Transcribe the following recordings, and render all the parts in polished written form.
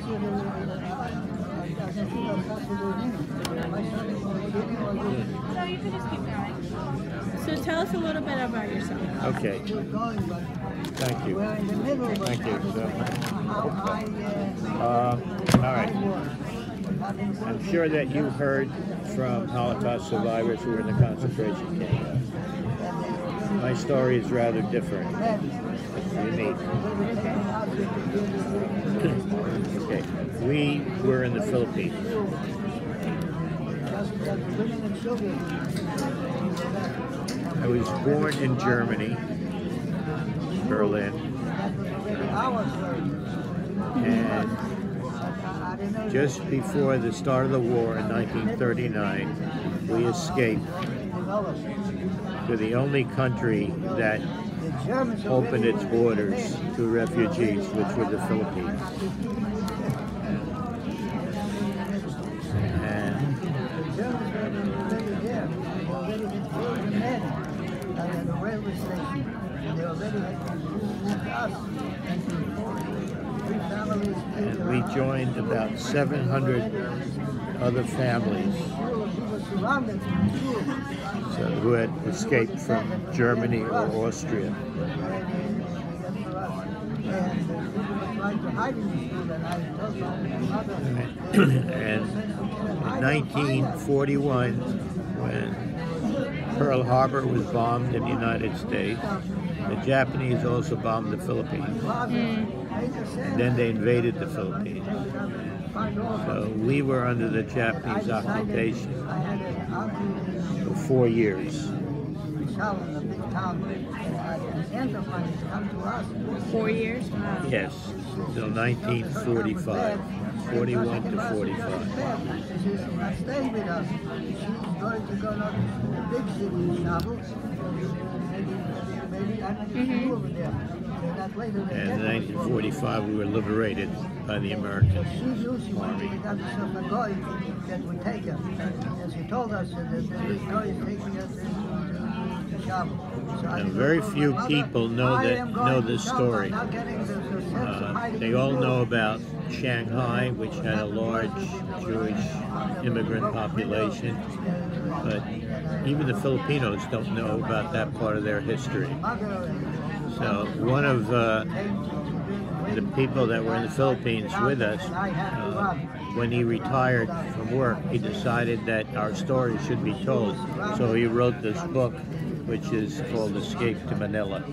No, you can just keep going. So tell us a little bit about yourself. Okay. Thank you. Thank you. All right. I'm sure that you heard from Holocaust survivors who were in the concentration camp. My story is rather different. Unique. Okay. We were in the Philippines. I was born in Germany, Berlin, and just before the start of the war in 1939, we escaped to the only country that opened its borders to refugees, which were the Philippines. And we joined about 700 other families who had escaped from Germany or Austria. And in 1941, when Pearl Harbor was bombed in the United States, the Japanese also bombed the Philippines. And then they invaded the Philippines. So we were under the Japanese occupation for 4 years. 4 years? Wow. Yes, till 1945, 41 to 45. Stay with us. She's going to go to the big city, And in 1945, we were liberated by the American Army. That would take her. And she told us that this guy is taking us to Shabu. And very few people know this story. They all know about Shanghai, which had a large Jewish immigrant population, but even the Filipinos don't know about that part of their history. So one of the people that were in the Philippines with us, when he retired from work, he decided that our story should be told. So he wrote this book, which is called Escape to Manila.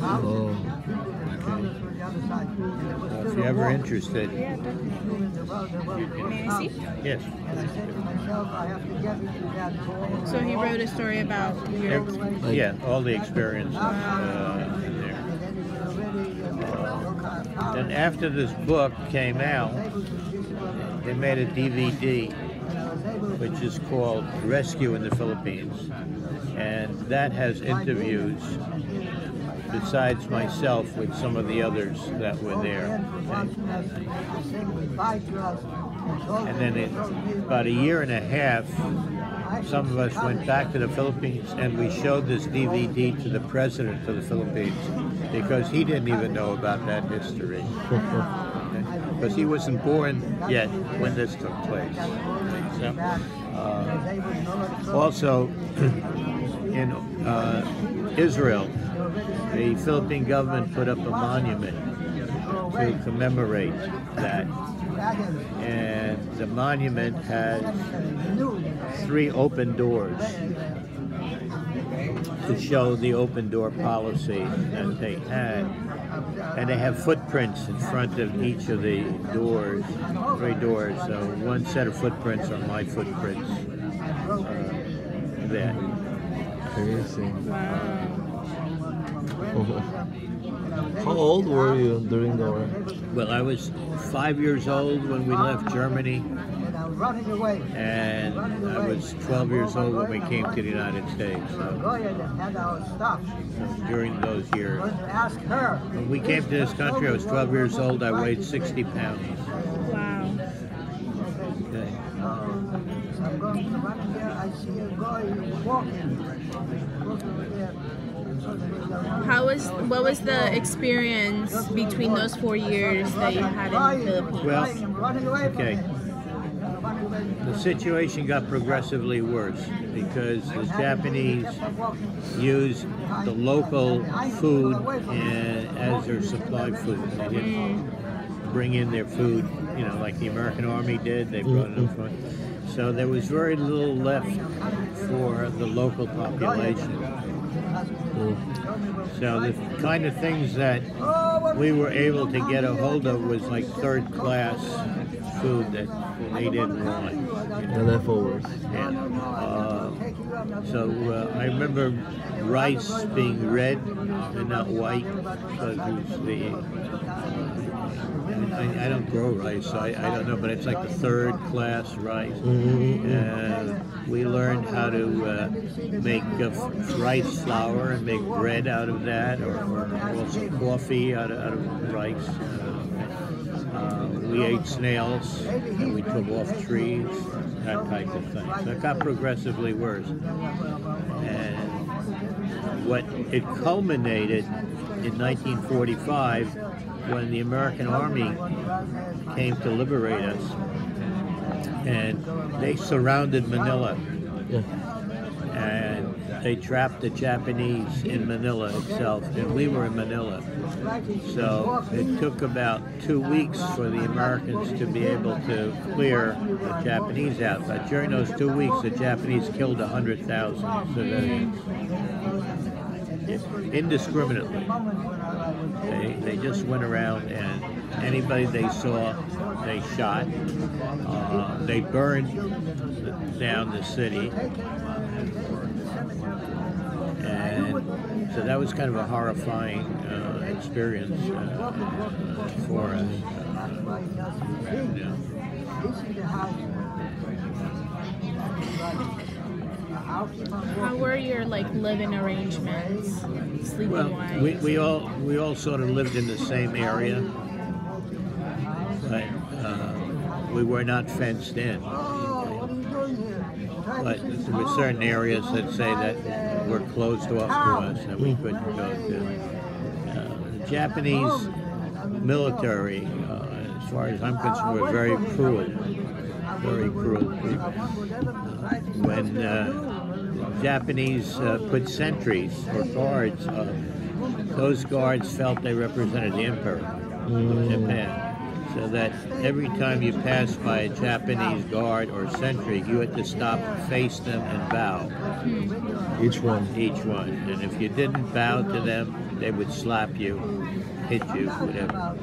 Oh. If you're ever interested, May I see? yes. So he wrote a story about your... Yeah, all the experiences in there. And after this book came out, they made a DVD, which is called Rescue in the Philippines. And that has interviews, besides myself, with some of the others that were there. And then in about a year and a half, some of us went back to the Philippines and we showed this DVD to the president of the Philippines because he didn't even know about that history. Because he wasn't born yet when this took place. So, also, in Israel, the Philippine government put up a monument to commemorate that. And the monument has 3 open doors to show the open door policy that they had. And they have footprints in front of each of the doors, 3 doors. So one set of footprints are my footprints there. Crazy. Wow. How old were you during the war? Well, I was 5 years old when we left Germany, and I was 12 years old when we came to the United States. So during those years. When we came to this country, I was 12 years old. I weighed 60 pounds. Wow. Okay. I'm going to run here. I see a guy walking. What was the experience between those 4 years that you had in the Philippines? Well, okay. The situation got progressively worse because the Japanese used the local food as their supply food. They didn't bring in their food, like the American Army did. They brought it up front. So there was very little left for the local population. So the kind of things that we were able to get a hold of was like third-class food that they didn't want. And leftovers. Yeah. So I remember rice being red and not white because it was I don't grow rice, so I don't know, but it's like the third-class rice. We learned how to make rice flour and make bread out of that, or also coffee out of rice. We ate snails that we took off trees, that type of thing. So it got progressively worse. And what it culminated in 1945 when the American Army came to liberate us, and they surrounded Manila. Yeah. And they trapped the Japanese in Manila itself, and we were in Manila. So it took about 2 weeks for the Americans to be able to clear the Japanese out. But during those 2 weeks, the Japanese killed 100,000 civilians. Indiscriminately. They just went around and anybody they saw, they shot. They burned down the city. And so that was kind of a horrifying experience for us. How were your living arrangements, sleeping wise? We all sort of lived in the same area, but we were not fenced in. But there were certain areas that say that were closed off to us that we couldn't go to. The Japanese military, as far as I'm concerned, were very cruel people. When Japanese put sentries or guards up, those guards felt they represented the emperor of Japan. So that every time you passed by a Japanese guard or sentry, you had to stop, face them, and bow. Each one. Each one. And if you didn't bow to them, they would slap you, hit you, whatever.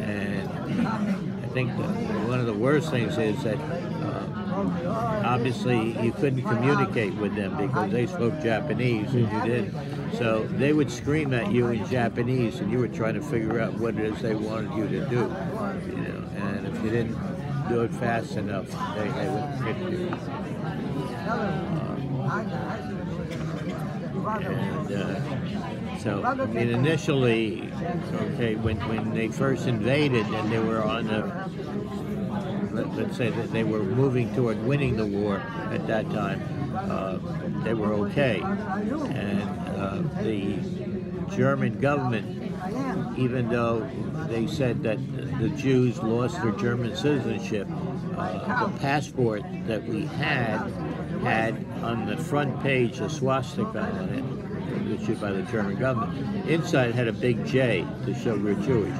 And I think one of the worst things is that obviously you couldn't communicate with them because they spoke Japanese and you didn't. So they would scream at you in Japanese and you were trying to figure out what it is they wanted you to do. And if you didn't do it fast enough, they would hit you. So, I mean, initially, when they first invaded and they were on let's say that they were moving toward winning the war at that time, they were okay. And the German government, even though they said that the Jews lost their German citizenship, the passport that we had on the front page a swastika on it, issued by the German government. Inside it had a big J to show we're Jewish.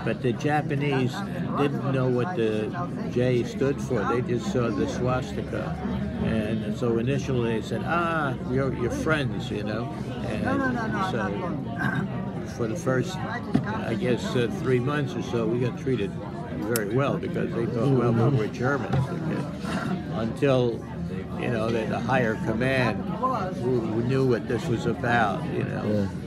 But the Japanese didn't know what the J stood for. They just saw the swastika. And so initially they said, you're friends, And so for the first, 3 months or so, we got treated very well because they thought, well, we're Germans. Until the higher command, who knew what this was about,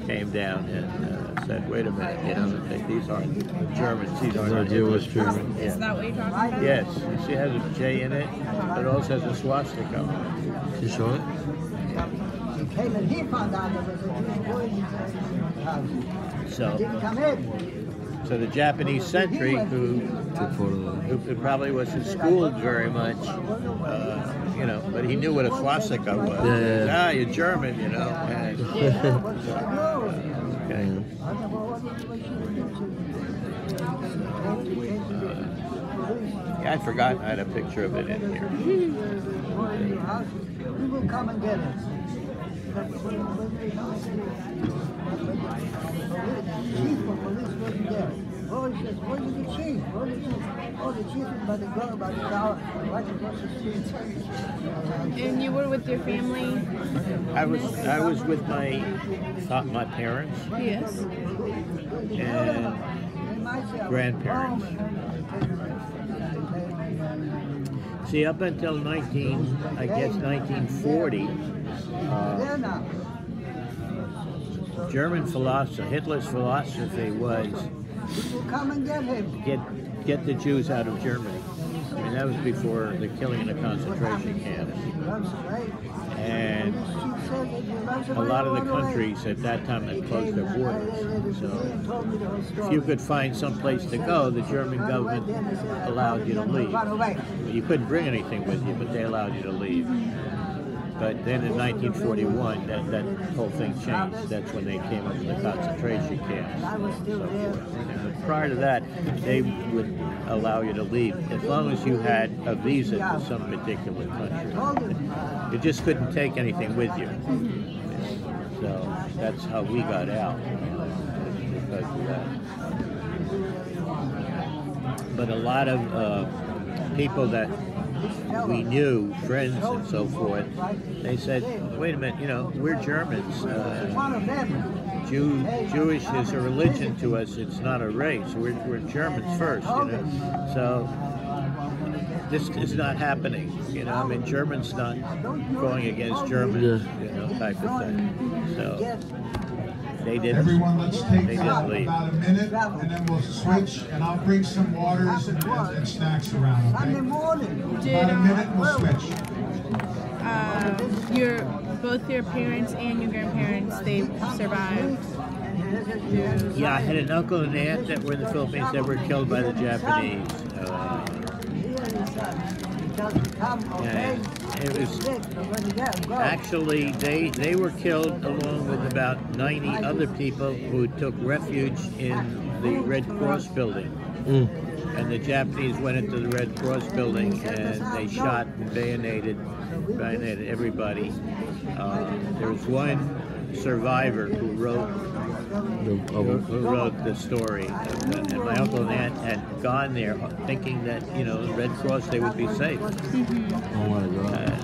came down and said, wait a minute, these aren't Germans, these aren't Jewish Germans. Is that what you're talking about? Yes, you see it has a J in it, but it also has a swastika on it. You show it? He came and he found out there was a Jewish boy in his house. So, He didn't come in. So the Japanese sentry, who probably wasn't schooled very much, you know, but he knew what a swastika was. Yeah. Ah, you're German, you know. And, okay. Yeah, I'd forgotten I had a picture of it in here. We will come and get it. Chief of police wasn't there. Oh, he says, where is the chief? Where is the chief? Oh, the chief is by the girl, by the tower, right across the street. And you were with your family? I was with my parents Yes. and grandparents. See, up until 1940, German philosophy, Hitler's philosophy was Come and get him. get the Jews out of Germany. I mean, that was before the killing in the concentration camps. And a lot of the countries at that time had closed their borders. So if you could find some place to go, the German government allowed you to leave. You couldn't bring anything with you, but they allowed you to leave. But then in 1941, that whole thing changed. That's when they came up with the concentration camps. So forth. Prior to that, they would allow you to leave as long as you had a visa to some particular country. You just couldn't take anything with you. So that's how we got out, because of that. But a lot of people that we knew, friends and so forth, they said, wait a minute, you know, we're Germans. Jewish is a religion to us, it's not a race. We're Germans first, you know. So this is not happening, you know. I mean, Germans not going against Germans, you know, type of thing. So they didn't. Everyone, let's take didn't leave. about a minute, and then we'll switch, and I'll bring some waters and snacks around, okay? About a minute, we'll switch. Both your parents and your grandparents, they survived. Yeah, I had an uncle and aunt that were in the Philippines that were killed by the Japanese. It was actually they were killed along with about 90 other people who took refuge in the Red Cross building. And the Japanese went into the Red Cross building and they shot and bayoneted everybody. There was one survivor who wrote the story, and my uncle and aunt had gone there thinking that, you know, the Red Cross, they would be safe. Oh my God.